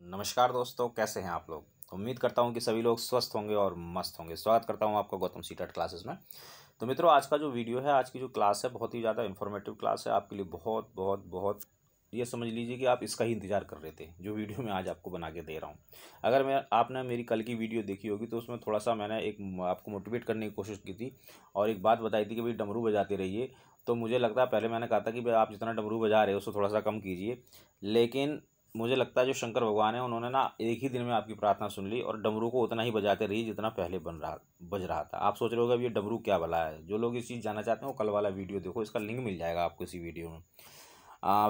नमस्कार दोस्तों, कैसे हैं आप लोग। उम्मीद करता हूं कि सभी लोग स्वस्थ होंगे और मस्त होंगे। स्वागत करता हूं आपका गौतम सीटेट क्लासेस में। तो मित्रों, आज का जो वीडियो है, आज की जो क्लास है, बहुत ही ज़्यादा इन्फॉर्मेटिव क्लास है आपके लिए। बहुत बहुत बहुत ये समझ लीजिए कि आप इसका ही इंतजार कर रहे थे, जो वीडियो मैं आज आपको बना के दे रहा हूँ। अगर आपने मेरी कल की वीडियो देखी होगी तो उसमें थोड़ा सा मैंने आपको मोटिवेट करने की कोशिश की थी और एक बात बताई थी कि भाई डमरू बजाते रहिए। तो मुझे लगता है, पहले मैंने कहा था कि भाई आप जितना डमरू बजा रहे हो उसको थोड़ा सा कम कीजिए, लेकिन मुझे लगता है जो शंकर भगवान है उन्होंने ना एक ही दिन में आपकी प्रार्थना सुन ली और डमरू को उतना ही बजाते रहिए जितना पहले बज रहा था। आप सोच रहे होगे अब ये डमरू क्या भला है। जो लोग इस चीज़ जानना चाहते हैं वो कल वाला वीडियो देखो, इसका लिंक मिल जाएगा आपको इसी वीडियो में।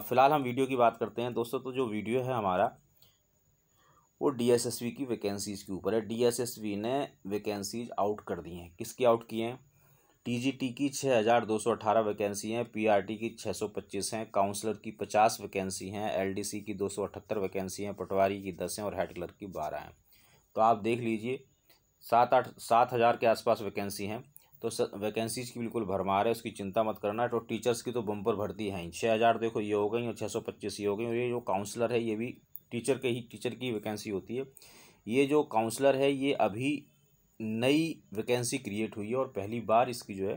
फिलहाल हम वीडियो की बात करते हैं दोस्तों। तो जो वीडियो है हमारा वो डीएसएसबी की वैकेंसीज़ के ऊपर है। डीएसएसबी ने वैकेंसीज आउट कर दी हैं। किसकी आउट की हैं? टीजीटी की 6218 वैकेंसी हैं, पीआरटी की 625 हैं, काउंसलर की 50 वैकेंसी हैं, एलडीसी की 278 वैकेंसी हैं, पटवारी की 10 हैं और हेड क्लर्क की 12 हैं। तो आप देख लीजिए 7 हज़ार के आसपास वैकेंसी हैं। तो वैकेंसीज की बिल्कुल भरमार है, उसकी चिंता मत करना। तो टीचर्स की तो बम्पर भर्ती है ही। 6000 देखो ये हो गई और 625 ये हो गई। और ये जो काउंसलर है ये भी टीचर की वैकेंसी होती है। ये जो काउंसलर है ये अभी नई वैकेंसी क्रिएट हुई है और पहली बार इसकी जो है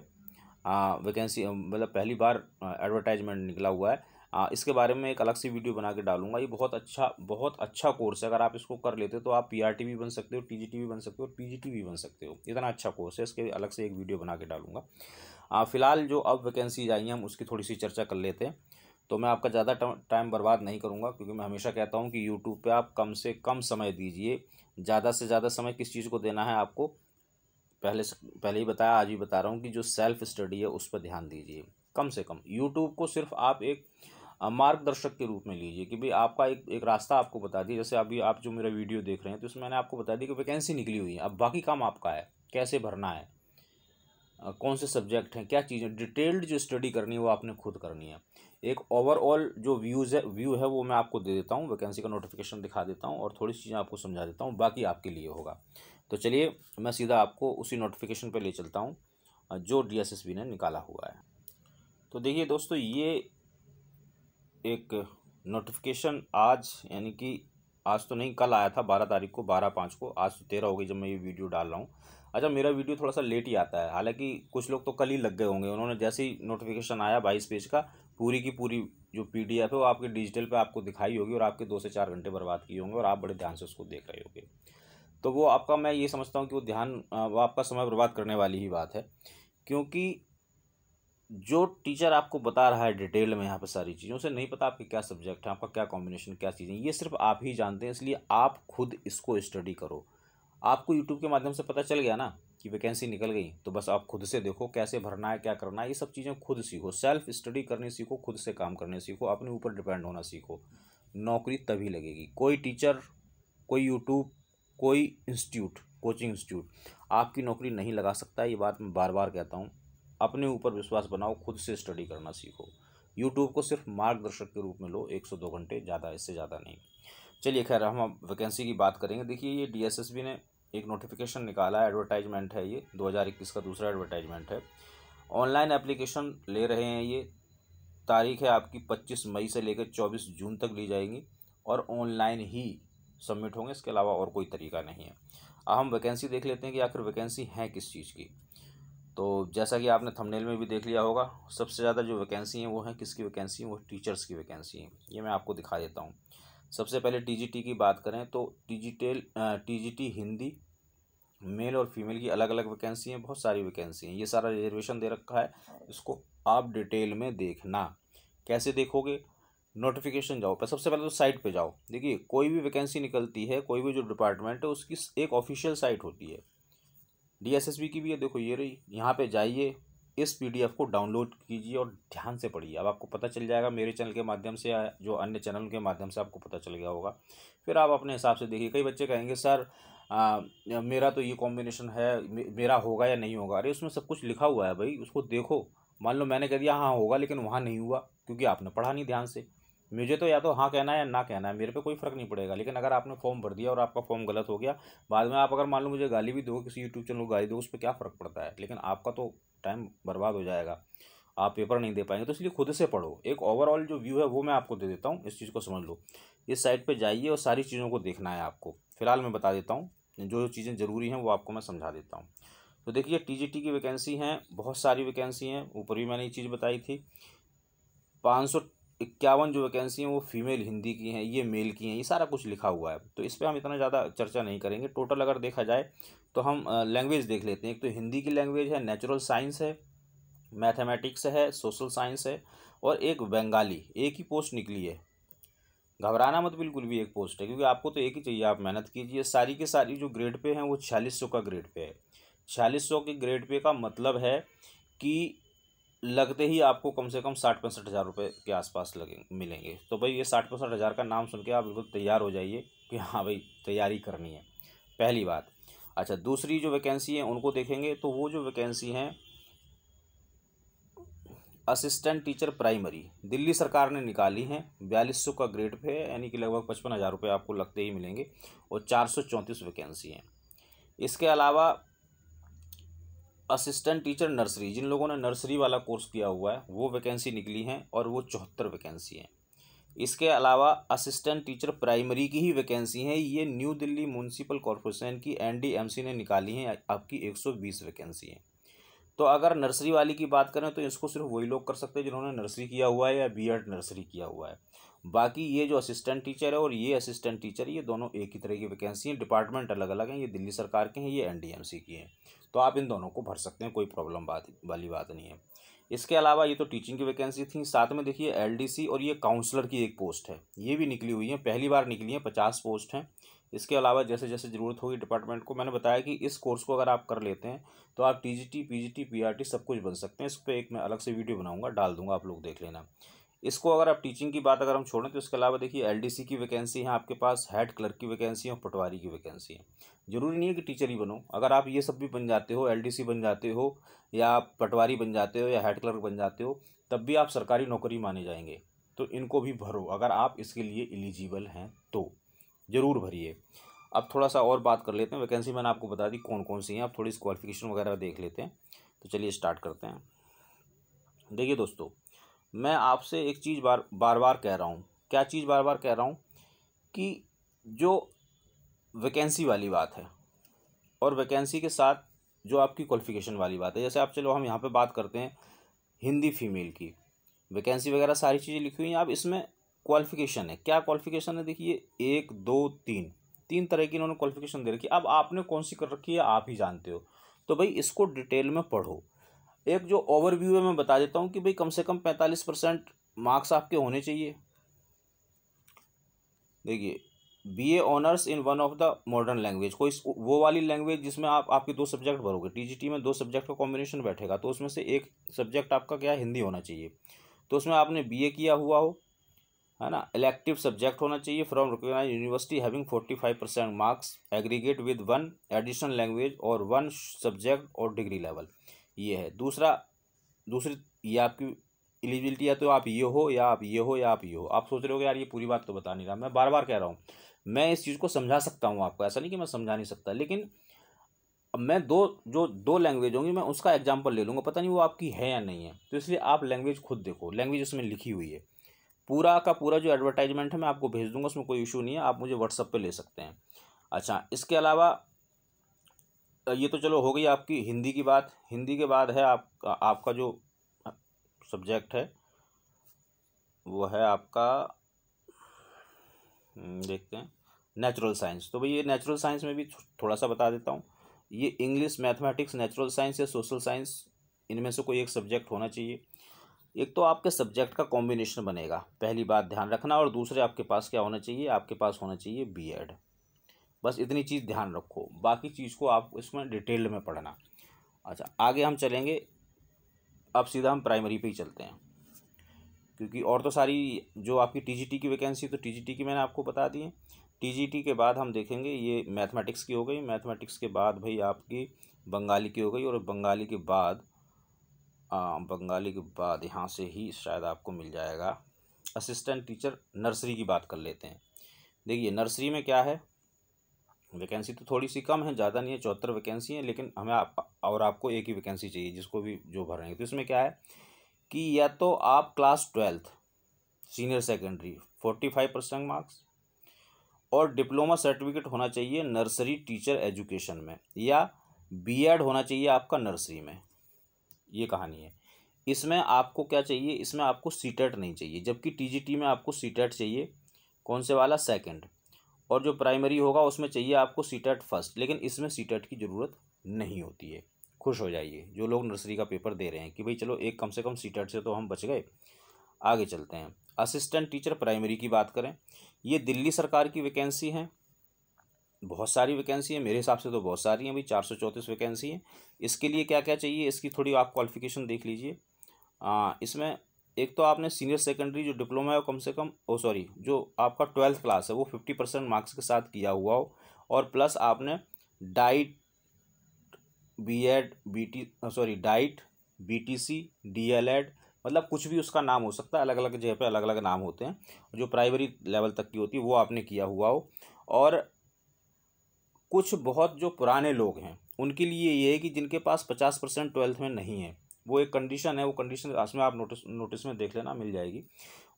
वैकेंसी, मतलब पहली बार एडवर्टाइजमेंट निकला हुआ है। इसके बारे में एक अलग से वीडियो बना के डालूंगा। ये बहुत अच्छा कोर्स है। अगर आप इसको कर लेते हो तो आप पीआरटी भी बन सकते हो, टीजीटी भी बन सकते हो और पीजीटी भी बन सकते हो। इतना अच्छा कोर्स है, इसके अलग से एक वीडियो बना के डालूंगा। फिलहाल जो अब वैकेंसीज आई हैं हम उसकी थोड़ी सी चर्चा कर लेते हैं। तो मैं आपका ज़्यादा टाइम बर्बाद नहीं करूँगा, क्योंकि मैं हमेशा कहता हूँ कि यूट्यूब पे आप कम से कम समय दीजिए। ज़्यादा से ज़्यादा समय किस चीज़ को देना है आपको, पहले ही बताया, आज भी बता रहा हूँ कि जो सेल्फ स्टडी है उस पर ध्यान दीजिए। कम से कम यूट्यूब को सिर्फ आप एक मार्गदर्शक के रूप में लीजिए कि भाई आपका एक रास्ता आपको बता दिया। जैसे अभी आप जो मेरा वीडियो देख रहे हैं तो इसमें मैंने आपको बता दिया कि वैकेंसी निकली हुई है। अब बाकी काम आपका है, कैसे भरना है, कौन से सब्जेक्ट हैं, क्या चीज़ें, डिटेल्ड जो स्टडी करनी है वो आपने खुद करनी है। एक ओवरऑल जो व्यू है वो मैं आपको दे देता हूँ, वैकेंसी का नोटिफिकेशन दिखा देता हूँ और थोड़ी सी चीज़ें आपको समझा देता हूँ, बाकी आपके लिए होगा। तो चलिए मैं सीधा आपको उसी नोटिफिकेशन पे ले चलता हूँ जो डीएसएसबी ने निकाला हुआ है। तो देखिए दोस्तों, ये एक नोटिफिकेशन आज, यानी कि आज तो नहीं, कल आया था 12 तारीख को, 12/5 को। आज तो 13 हो गई जब मैं ये वीडियो डाल रहा हूँ। अच्छा, मेरा वीडियो थोड़ा सा लेट ही आता है, हालांकि कुछ लोग तो कल ही लग गए होंगे। उन्होंने जैसे ही नोटिफिकेशन आया 22 पेज का, पूरी की पूरी जो पीडीएफ है वो आपके डिजिटल पे आपको दिखाई होगी और आपके 2 से 4 घंटे बर्बाद किए होंगे और आप बड़े ध्यान से उसको देख रहे होंगे। तो वो आपका, मैं ये समझता हूँ कि वो आपका समय बर्बाद करने वाली ही बात है, क्योंकि जो टीचर आपको बता रहा है डिटेल में यहाँ पर सारी चीज़ों से, नहीं पता आपके क्या सब्जेक्ट है, आपका क्या कॉम्बिनेशन, क्या चीज़ें, ये सिर्फ आप ही जानते हैं। इसलिए आप खुद इसको स्टडी करो। आपको यूट्यूब के माध्यम से पता चल गया ना कि वैकेंसी निकल गई, तो बस आप खुद से देखो कैसे भरना है, क्या करना है, ये सब चीज़ें खुद सीखो। सेल्फ स्टडी करनी सीखो, खुद से काम करने सीखो, अपने ऊपर डिपेंड होना सीखो। नौकरी तभी लगेगी। कोई टीचर, कोई यूट्यूब, कोई इंस्टीट्यूट, कोचिंग इंस्टीट्यूट आपकी नौकरी नहीं लगा सकता। ये बात मैं बार बार कहता हूँ। अपने ऊपर विश्वास बनाओ, खुद से स्टडी करना सीखो। यूट्यूब को सिर्फ मार्गदर्शक के रूप में लो, 1 से 2 घंटे, ज़्यादा, इससे ज़्यादा नहीं। चलिए खैर, हम अब वैकेंसी की बात करेंगे। देखिए, ये डीएसएसबी ने एक नोटिफिकेशन निकाला है, एडवर्टाइजमेंट है ये, 2021 का दूसरा एडवर्टाइजमेंट है। ऑनलाइन एप्लीकेशन ले रहे हैं ये। तारीख है आपकी 25 मई से लेकर 24 जून तक ली जाएगी और ऑनलाइन ही सबमिट होंगे, इसके अलावा और कोई तरीका नहीं है। अब हम वैकेंसी देख लेते हैं कि आखिर वैकेंसी है किस चीज़ की। तो जैसा कि आपने थंबनेल में भी देख लिया होगा, सबसे ज़्यादा जो वैकेंसी हैं वो हैं किसकी वैकेंसी हैं, वो टीचर्स की वैकेंसी हैं। ये मैं आपको दिखा देता हूँ। सबसे पहले टीजीटी की बात करें तो टीजीटी हिंदी, मेल और फीमेल की अलग अलग वैकेंसी हैं, बहुत सारी वैकेंसी हैं। ये सारा रिजर्वेशन दे रखा है, इसको आप डिटेल में देखना। कैसे देखोगे? नोटिफिकेशन जाओ पर, सबसे पहले तो साइट पे जाओ। देखिए, कोई भी वैकेंसी निकलती है, कोई भी जो डिपार्टमेंट है उसकी एक ऑफिशियल साइट होती है। डीएसएसबी की भी है, देखो ये रही। यहाँ पे जाइए, इस पीडीएफ को डाउनलोड कीजिए और ध्यान से पढ़िए। अब आपको पता चल जाएगा, मेरे चैनल के माध्यम से या जो अन्य चैनल के माध्यम से आपको पता चल गया होगा। फिर आप अपने हिसाब से देखिए। कई बच्चे कहेंगे सर मेरा तो ये कॉम्बिनेशन है, मेरा होगा या नहीं होगा। अरे उसमें सब कुछ लिखा हुआ है भाई, उसको देखो। मान लो मैंने कह दिया हाँ होगा, लेकिन वहाँ नहीं हुआ क्योंकि आपने पढ़ा नहीं ध्यान से। मुझे तो या तो हाँ कहना है या ना कहना है, मेरे पे कोई फ़र्क नहीं पड़ेगा। लेकिन अगर आपने फॉर्म भर दिया और आपका फॉर्म गलत हो गया, बाद में आप अगर मान लो मुझे गाली भी दो, किसी यूट्यूब चैनल को गाली दो, उस पर क्या फ़र्क पड़ता है, लेकिन आपका तो टाइम बर्बाद हो जाएगा। आप पेपर नहीं दे पाएंगे। तो इसलिए खुद से पढ़ो। एक ओवरऑल जो व्यू है वो मैं आपको दे देता हूँ, इस चीज़ को समझ लो। इस साइट पे जाइए और सारी चीज़ों को देखना है आपको। फिलहाल मैं बता देता हूँ जो जो चीज़ें ज़रूरी हैं वो आपको मैं समझा देता हूँ। तो देखिए टीजीटी की वैकेंसी हैं, बहुत सारी वैकेंसी हैं, ऊपर भी मैंने ये चीज़ बताई थी। 551 जो वैकेंसी हैं वो फीमेल हिंदी की हैं, ये मेल की हैं, ये सारा कुछ लिखा हुआ है। तो इस पर हम इतना ज़्यादा चर्चा नहीं करेंगे। टोटल अगर देखा जाए तो हम लैंग्वेज देख लेते हैं। एक तो हिंदी की लैंग्वेज है, नेचुरल साइंस है, मैथमेटिक्स है, सोशल साइंस है, और एक बंगाली। एक ही पोस्ट निकली है, घबराना मत बिल्कुल भी, एक पोस्ट है, क्योंकि आपको तो एक ही चाहिए। आप मेहनत कीजिए। सारी की सारी जो ग्रेड पे हैं वो 4600 का ग्रेड पे है। 4600 के ग्रेड पे का मतलब है कि लगते ही आपको कम से कम 60-65 हज़ार रुपये के आसपास मिलेंगे। तो भाई ये 60-65 हज़ार का नाम सुन के आप बिल्कुल तैयार हो जाइए कि हाँ भाई तैयारी करनी है, पहली बात। अच्छा, दूसरी जो वैकेंसी है उनको देखेंगे तो वो जो वैकेंसी हैं असिस्टेंट टीचर प्राइमरी, दिल्ली सरकार ने निकाली हैं। 4200 का ग्रेड पे है, यानी कि लगभग 55 हज़ार रुपये आपको लगते ही मिलेंगे, और 434 वैकेंसी हैं। इसके अलावा असिस्टेंट टीचर नर्सरी, जिन लोगों ने नर्सरी वाला कोर्स किया हुआ है वो वैकेंसी निकली हैं, और वो 74 वैकेंसी हैं। इसके अलावा असिस्टेंट टीचर प्राइमरी की ही वैकेंसी हैं, ये न्यू दिल्ली म्यूनसिपल कॉरपोरेशन की एनडीएमसी ने निकाली हैं, आपकी 120 वैकेंसी हैं। तो अगर नर्सरी वाली की बात करें तो इसको सिर्फ वही लोग कर सकते हैं जिन्होंने नर्सरी किया हुआ है या बीएड नर्सरी किया हुआ है। बाकी ये जो असिस्टेंट टीचर है और ये असिस्टेंट टीचर, ये दोनों एक ही तरह की वैकेंसी हैं, डिपार्टमेंट अलग अलग हैं। ये दिल्ली सरकार के हैं, ये एनडीएमसी की हैं। तो आप इन दोनों को भर सकते हैं, कोई प्रॉब्लम वाली बात नहीं है। इसके अलावा ये तो टीचिंग की वैकेंसी थी। साथ में देखिए एलडीसी और ये काउंसलर की एक पोस्ट है, ये भी निकली हुई है, पहली बार निकली है, 50 पोस्ट हैं। इसके अलावा जैसे जैसे ज़रूरत होगी डिपार्टमेंट को, मैंने बताया कि इस कोर्स को अगर आप कर लेते हैं तो आप टीजीटी, पीजीटी, पीआरटी सब कुछ बन सकते हैं। इस पर एक मैं अलग से वीडियो बनाऊंगा, डाल दूंगा, आप लोग देख लेना। इसको अगर आप टीचिंग की बात अगर हम छोड़ें तो इसके अलावा देखिए एलडीसी की वैकेंसी है आपके पास, हेड क्लर्क की वैकेंसी है, और पटवारी की वैकेंसी है। जरूरी नहीं है कि टीचर ही बनो, अगर आप ये सब भी बन जाते हो, एलडीसी बन जाते हो, या आप पटवारी बन जाते हो, या हेड क्लर्क बन जाते हो, तब भी आप सरकारी नौकरी माने जाएंगे। तो इनको भी भरो अगर आप इसके लिए एलिजिबल हैं तो ज़रूर भरिए। अब थोड़ा सा और बात कर लेते हैं। वैकेंसी मैंने आपको बता दी कौन कौन सी हैं, अब थोड़ी सी क्वालिफिकेशन वगैरह देख लेते हैं। तो चलिए स्टार्ट करते हैं। देखिए दोस्तों, मैं आपसे एक चीज़ बार बार कह रहा हूँ। क्या चीज़ बार बार कह रहा हूँ? कि जो वैकेंसी वाली बात है और वैकेंसी के साथ जो आपकी क्वालिफिकेशन वाली बात है, जैसे आप चलो हम यहाँ पे बात करते हैं हिंदी फीमेल की, वैकेंसी वगैरह सारी चीज़ें लिखी हुई हैं। अब इसमें क्वालिफिकेशन है, क्या क्वालिफिकेशन है? देखिए 1 2 3, तीन तरह की इन्होंने क्वालिफिकेशन दे रखी है। अब आपने कौन सी कर रखी है आप ही जानते हो। तो भाई इसको डिटेल में पढ़ो। एक जो ओवरव्यू है मैं बता देता हूँ कि भाई कम से कम 45% मार्क्स आपके होने चाहिए। देखिए BA honours in one of the modern language, कोई वो वाली लैंग्वेज जिसमें आप आपके 2 सब्जेक्ट भरोगे, टीजीटी में 2 सब्जेक्ट का कॉम्बिनेशन बैठेगा, तो उसमें से एक सब्जेक्ट आपका क्या हिंदी होना चाहिए। तो उसमें आपने बीए किया हुआ हो, है ना। इलेक्टिव सब्जेक्ट होना चाहिए from recognise university having 45% marks, aggregate with 1 additional language और 1 सब्जेक्ट और डिग्री लेवल, ये है। दूसरी ये आपकी एलिजिबिलिटी है, तो आप ये हो या आप ये हो या आप ये हो। आप सोच रहे हो यार ये पूरी बात तो बता नहीं रहा, मैं बार बार कह रहा हूँ, मैं इस चीज़ को समझा सकता हूँ आपको, ऐसा नहीं कि मैं समझा नहीं सकता, लेकिन अब मैं दो लैंग्वेज होंगी मैं उसका एग्जाम्पल ले लूँगा, पता नहीं वो आपकी है या नहीं है। तो इसलिए आप लैंग्वेज खुद देखो, लैंग्वेज उसमें लिखी हुई है। पूरा का पूरा जो एडवर्टाइजमेंट है मैं आपको भेज दूंगा, उसमें कोई इशू नहीं है, आप मुझे व्हाट्सअप पे ले सकते हैं। अच्छा, इसके अलावा ये तो चलो हो गई आपकी हिंदी की बात। हिंदी के बाद है आपका जो सब्जेक्ट है वो है आपका, देखते हैं, नेचुरल साइंस। तो भाई ये नेचुरल साइंस में भी थोड़ा सा बता देता हूँ। ये इंग्लिश, मैथमेटिक्स, नेचुरल साइंस या सोशल साइंस, इनमें से कोई एक सब्जेक्ट होना चाहिए। एक तो आपके सब्जेक्ट का कॉम्बिनेशन बनेगा, पहली बात ध्यान रखना, और दूसरे आपके पास क्या होना चाहिए, आपके पास होना चाहिए बीएड। बस इतनी चीज़ ध्यान रखो, बाकी चीज़ को आप इसमें डिटेल में पढ़ना। अच्छा, आगे हम चलेंगे, अब सीधा हम प्राइमरी पे ही चलते हैं, क्योंकि और तो सारी जो आपकी टीजीटी की वैकेंसी, तो टीजीटी की मैंने आपको बता दी है। टीजीटी के बाद हम देखेंगे ये मैथमेटिक्स की हो गई, मैथमेटिक्स के बाद भाई आपकी बंगाली की हो गई, और बंगाली के बाद यहाँ से ही शायद आपको मिल जाएगा असिस्टेंट टीचर नर्सरी की बात कर लेते हैं। देखिए नर्सरी में क्या है, वैकेंसी तो थोड़ी सी कम है, ज़्यादा नहीं है, 74 वैकेंसी है, लेकिन हमें और आपको एक ही वैकेंसी चाहिए जिसको भी जो भर रहे हैं। तो इसमें क्या है कि या तो आप class 12th senior secondary 45% marks और डिप्लोमा सर्टिफिकेट होना चाहिए नर्सरी टीचर एजुकेशन में, या बीएड होना चाहिए आपका नर्सरी में। ये कहानी है। इसमें आपको क्या चाहिए, इसमें आपको सीटेट नहीं चाहिए, जबकि टीजीटी में आपको सीटेट चाहिए। कौन से वाला? सेकंड। और जो प्राइमरी होगा उसमें चाहिए आपको सीटेट फर्स्ट, लेकिन इसमें सीटेट की ज़रूरत नहीं होती है। खुश हो जाइए जो लोग नर्सरी का पेपर दे रहे हैं कि भाई चलो एक कम से कम सीटेट से तो हम बच गए। आगे चलते हैं। असिस्टेंट टीचर प्राइमरी की बात करें, ये दिल्ली सरकार की वैकेंसी है। बहुत सारी वैकेंसी है, मेरे हिसाब से तो बहुत सारी हैं भाई, 434 वैकेंसी है। इसके लिए क्या क्या चाहिए, इसकी थोड़ी आप क्वालिफिकेशन देख लीजिए। इसमें एक तो आपने सीनियर सेकेंडरी जो डिप्लोमा है वो कम से कम जो आपका 12th क्लास है वो 50% मार्क्स के साथ किया हुआ हो, और प्लस आपने डाइट डाइट बीटीसी डीएलएड, मतलब कुछ भी उसका नाम हो सकता है, अलग अलग जगह पे अलग अलग नाम होते हैं। जो प्राइमरी लेवल तक की होती है वो आपने किया हुआ हो। और कुछ बहुत जो पुराने लोग हैं उनके लिए ये है कि जिनके पास 50% 12th में नहीं है, वो एक कंडीशन है, वो कंडीशन उसमें आप नोटिस में देख लेना, मिल जाएगी।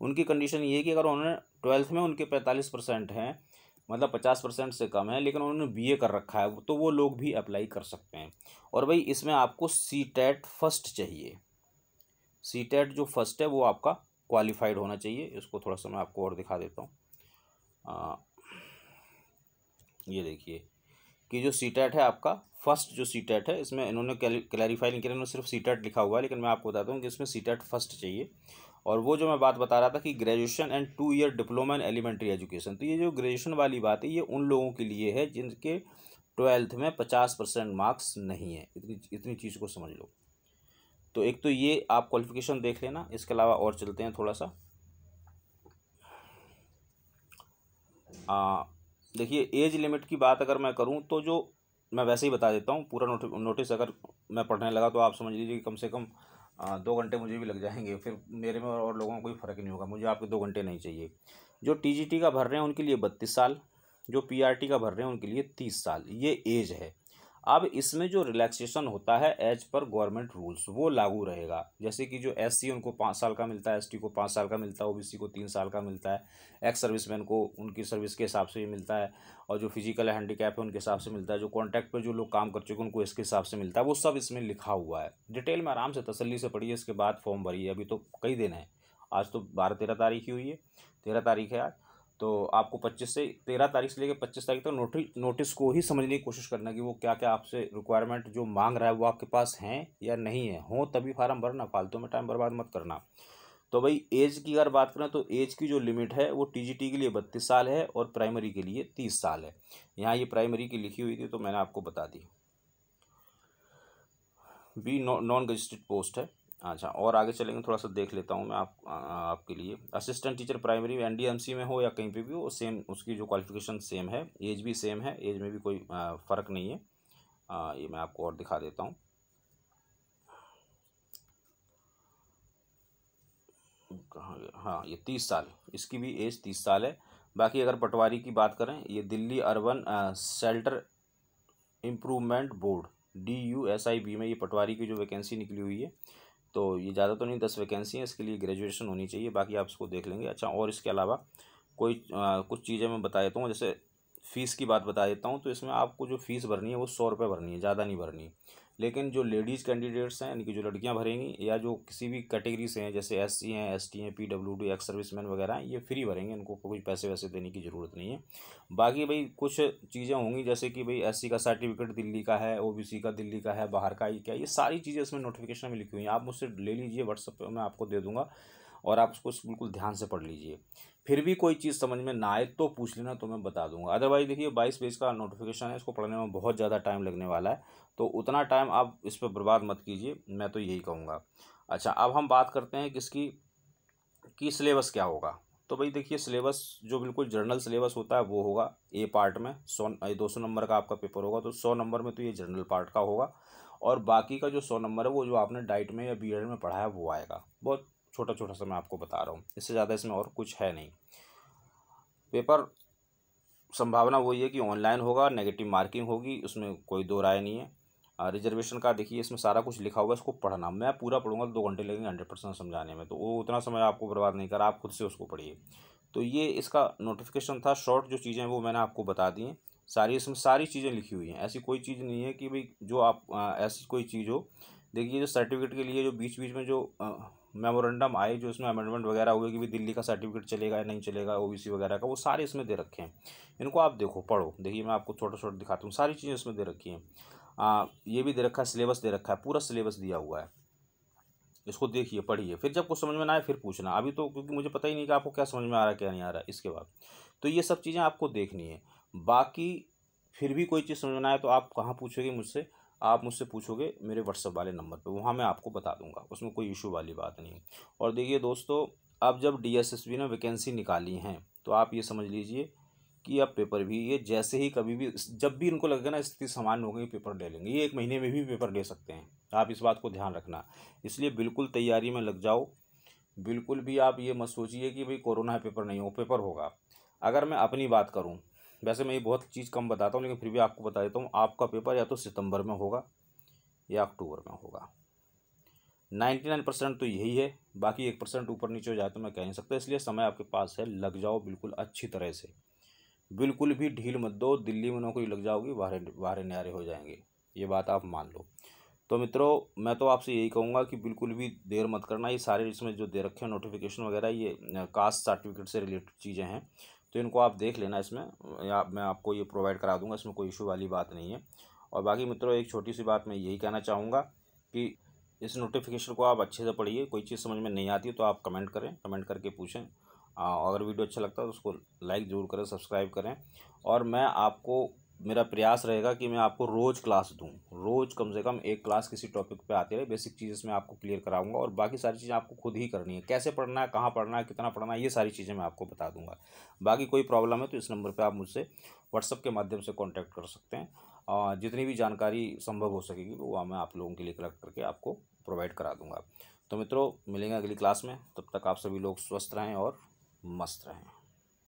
उनकी कंडीशन ये है कि अगर उन्होंने 12th में उनके 45% हैं, मतलब 50% से कम है, लेकिन उन्होंने बीए कर रखा है, तो वो लोग भी अप्लाई कर सकते हैं। और भाई इसमें आपको सीटेट फर्स्ट चाहिए। सीटेट जो फर्स्ट है वो आपका क्वालिफाइड होना चाहिए। इसको थोड़ा सा मैं आपको और दिखा देता हूँ। ये देखिए कि जो सीटेट है आपका फर्स्ट, जो सीटेट है इसमें इन्होंने क्लैरिफाई नहीं किया, इन्होंने सिर्फ सीटेट लिखा हुआ है, लेकिन मैं आपको बताता हूँ कि इसमें सीटेट फर्स्ट चाहिए। और वो जो मैं बात बता रहा था कि graduation and 2 year diploma in elementary education, तो ये जो ग्रेजुएशन वाली बात है ये उन लोगों के लिए है जिनके 12th में 50% मार्क्स नहीं है। इतनी चीज़ को समझ लो। तो एक तो ये आप क्वालिफिकेशन देख लेना। इसके अलावा और चलते हैं थोड़ा सा। देखिए एज लिमिट की बात अगर मैं करूं तो जो मैं वैसे ही बता देता हूं, पूरा नोटिस अगर मैं पढ़ने लगा तो आप समझ लीजिए कि कम से कम 2 घंटे मुझे भी लग जाएंगे, फिर मेरे में और लोगों को कोई फ़र्क नहीं होगा। मुझे आपके 2 घंटे नहीं चाहिए। जो टीजीटी का भर रहे हैं उनके लिए 32 साल, जो पीआरटी का भर रहे हैं उनके लिए 30 साल, ये एज है। अब इसमें जो रिलैक्सेशन होता है एज पर गवर्नमेंट रूल्स वो लागू रहेगा। जैसे कि जो एससी उनको 5 साल का मिलता है, एसटी को 5 साल का मिलता है, ओबीसी को 3 साल का मिलता है, एक्स सर्विसमैन को उनकी सर्विस के हिसाब से ये मिलता है, और जो फिजिकल हैंडीकैप है उनके हिसाब से मिलता है, जो कॉन्ट्रैक्ट पर जो लोग काम कर चुके हैं उनको इसके हिसाब से मिलता है। वो सब इसमें लिखा हुआ है। डिटेल में आराम से तसल्ली से पढ़िए, इसके बाद फॉर्म भरिए। अभी तो कई दिन है, आज तो 12-13 तारीख ही हुई है, 13 तारीख है आज। तो आपको 13 तारीख से लेकर 25 तारीख तक नोटिस को ही समझने की कोशिश करना कि वो क्या क्या आपसे रिक्वायरमेंट जो मांग रहा है वो आपके पास हैं या नहीं है। हो तभी फार्म भरना, फालतू में टाइम बर्बाद मत करना। तो भाई एज की अगर बात करें तो एज की जो लिमिट है वो टीजीटी के लिए 32 साल है और प्राइमरी के लिए 30 साल है। यहाँ ये प्राइमरी की लिखी हुई थी तो मैंने आपको बता दी। बी नॉन रजिस्टर्ड पोस्ट है। अच्छा, और आगे चलेंगे, थोड़ा सा देख लेता हूँ मैं आपके लिए। असिस्टेंट टीचर प्राइमरी एनडीएमसी में हो या कहीं पे भी हो, सेम उसकी जो क्वालिफिकेशन सेम है, एज भी सेम है, एज में भी कोई फ़र्क नहीं है। ये मैं आपको और दिखा देता हूँ। कहाँ गया? हाँ, ये 30 साल, इसकी भी एज 30 साल है। बाकी अगर पटवारी की बात करें, ये Delhi urban shelter improvement board DUSIB में ये पटवारी की जो वैकेंसी निकली हुई है, तो ये ज़्यादा तो नहीं, 10 वैकेंसी है। इसके लिए ग्रेजुएशन होनी चाहिए, बाकी आप इसको देख लेंगे। अच्छा, और इसके अलावा कुछ चीज़ें मैं बता देता हूँ। जैसे फ़ीस की बात बता देता हूँ, तो इसमें आपको जो फ़ीस भरनी है वो 100 रुपये भरनी है, ज़्यादा नहीं भरनी। लेकिन जो लेडीज़ कैंडिडेट्स हैं, यानी कि जो लड़कियां भरेंगी, या जो किसी भी कैटेगरी से हैं, जैसे SC हैं, ST हैं, PWD, एक्स सर्विसमैन वगैरह हैं, ये फ्री भरेंगे, इनको कोई पैसे वैसे देने की ज़रूरत नहीं है। बाकी भाई कुछ चीज़ें होंगी, जैसे कि भाई SC का सर्टिफिकेट दिल्ली का है, OBC का दिल्ली का है, बाहर का ही क्या, ये सारी चीज़ें इसमें नोटिफिकेशन में लिखी हुई हैं। आप मुझसे ले लीजिए, व्हाट्सएप पर मैं आपको दे दूँगा, और आप उसको बिल्कुल ध्यान से पढ़ लीजिए। फिर भी कोई चीज़ समझ में ना आए तो पूछ लेना, तो मैं बता दूंगा। अदरवाइज देखिए 22 पेज का नोटिफिकेशन है, इसको पढ़ने में बहुत ज़्यादा टाइम लगने वाला है, तो उतना टाइम आप इस पर बर्बाद मत कीजिए, मैं तो यही कहूँगा। अच्छा, अब हम बात करते हैं किसकी, कि सिलेबस क्या होगा। तो भाई देखिए, सिलेबस जो बिल्कुल जर्नल सिलेबस होता है वो होगा। ए पार्ट में 200 नंबर का आपका पेपर होगा, तो 100 नंबर में तो ये जर्नल पार्ट का होगा, और बाकी का जो 100 नंबर है वो जो आपने डाइट में या बीएड में पढ़ा है वो आएगा। बहुत छोटा छोटा सा मैं आपको बता रहा हूँ, इससे ज़्यादा इसमें और कुछ है नहीं। पेपर संभावना वही है कि ऑनलाइन होगा, नेगेटिव मार्किंग होगी, उसमें कोई दो राय नहीं है। रिजर्वेशन का देखिए इसमें सारा कुछ लिखा हुआ है, इसको पढ़ना। मैं पूरा पढ़ूंगा तो 2 घंटे लगेंगे 100% समझाने में, तो वो उतना समय आपको बर्बाद नहीं करा, आप खुद से उसको पढ़िए। तो ये इसका नोटिफिकेशन था, शॉर्ट जो चीज़ें हैं वो मैंने आपको बता दी हैं सारी, इसमें सारी चीज़ें लिखी हुई हैं। ऐसी कोई चीज़ नहीं है कि भाई जो आप ऐसी कोई चीज़ हो। देखिए जो सर्टिफिकेट के लिए जो बीच बीच में जो मेमोरेंडम आए, जो इसमें अमेंडमेंट वगैरह हुए कि भाई दिल्ली का सर्टिफिकेट चलेगा या नहीं चलेगा, ओबीसी वगैरह का, वो सारे इसमें दे रखे हैं। इनको आप देखो, पढ़ो। देखिए मैं आपको छोटा छोटा दिखाता हूँ, सारी चीज़ें इसमें दे रखी हैं। ये भी दे रखा है, सिलेबस दे रखा है, पूरा सिलेबस दिया हुआ है। इसको देखिए, पढ़िए, फिर जब कुछ समझ में ना आए फिर पूछना। अभी तो क्योंकि मुझे पता ही नहीं कि आपको क्या समझ में आ रहा है क्या नहीं आ रहा है इसके बाद। तो ये सब चीज़ें आपको देखनी है। बाकी फिर भी कोई चीज़ समझ में ना आए तो आप कहाँ पूछोगे मुझसे? आप मुझसे पूछोगे मेरे व्हाट्सएप वाले नंबर पे, वहाँ मैं आपको बता दूंगा, उसमें कोई इशू वाली बात नहीं है। और देखिए दोस्तों, अब जब डीएसएसबी ने वैकेंसी निकाली हैं तो आप ये समझ लीजिए कि अब पेपर भी ये जैसे ही कभी भी जब भी इनको लगेगा ना स्थिति सामान्य हो गई, पेपर ले लेंगे। ये 1 महीने में भी पेपर ले सकते हैं, आप इस बात को ध्यान रखना। इसलिए बिल्कुल तैयारी में लग जाओ। बिल्कुल भी आप ये मत सोचिए कि भाई कोरोना है पेपर नहीं हो, पेपर होगा। अगर मैं अपनी बात करूं, वैसे मैं ये बहुत चीज़ कम बताता हूँ लेकिन फिर भी आपको बता देता हूँ, आपका पेपर या तो सितंबर में होगा या अक्टूबर में होगा। 99% तो यही है, बाकी 1% ऊपर नीचे हो जाए तो मैं कह नहीं सकता। इसलिए समय आपके पास है, लग जाओ बिल्कुल अच्छी तरह से, बिल्कुल भी ढील मत दो। दिल्ली में नौकरी लग जाओगी, वारे वारे न्यारे हो जाएंगे, ये बात आप मान लो। तो मित्रों, मैं तो आपसे यही कहूँगा कि बिल्कुल भी देर मत करना। ये सारे इसमें जो दे रखे हैं नोटिफिकेशन वगैरह, ये कास्ट सर्टिफिकेट से रिलेटेड चीज़ें हैं, तो इनको आप देख लेना। इसमें या मैं आपको ये प्रोवाइड करा दूंगा, इसमें कोई इशू वाली बात नहीं है। और बाकी मित्रों, एक छोटी सी बात मैं यही कहना चाहूँगा कि इस नोटिफिकेशन को आप अच्छे से पढ़िए। कोई चीज़ समझ में नहीं आती तो आप कमेंट करें, कमेंट करके पूछें। अगर वीडियो अच्छा लगता है तो उसको लाइक ज़रूर करें, सब्सक्राइब करें। और मैं आपको, मेरा प्रयास रहेगा कि मैं आपको रोज़ क्लास दूं, रोज़ कम से कम एक क्लास किसी टॉपिक पे आती रहे। बेसिक चीज़ इसमें आपको क्लियर कराऊंगा और बाकी सारी चीज़ें आपको खुद ही करनी है। कैसे पढ़ना है, कहाँ पढ़ना है, कितना पढ़ना है, ये सारी चीज़ें मैं आपको बता दूंगा। बाकी कोई प्रॉब्लम है तो इस नंबर पर आप मुझसे व्हाट्सअप के माध्यम से कॉन्टैक्ट कर सकते हैं। जितनी भी जानकारी संभव हो सकेगी वो मैं आप लोगों के लिए कलेक्ट करके आपको प्रोवाइड करा दूंगा। तो मित्रों, मिलेंगे अगली क्लास में, तब तक आप सभी लोग स्वस्थ रहें और मस्त रहें।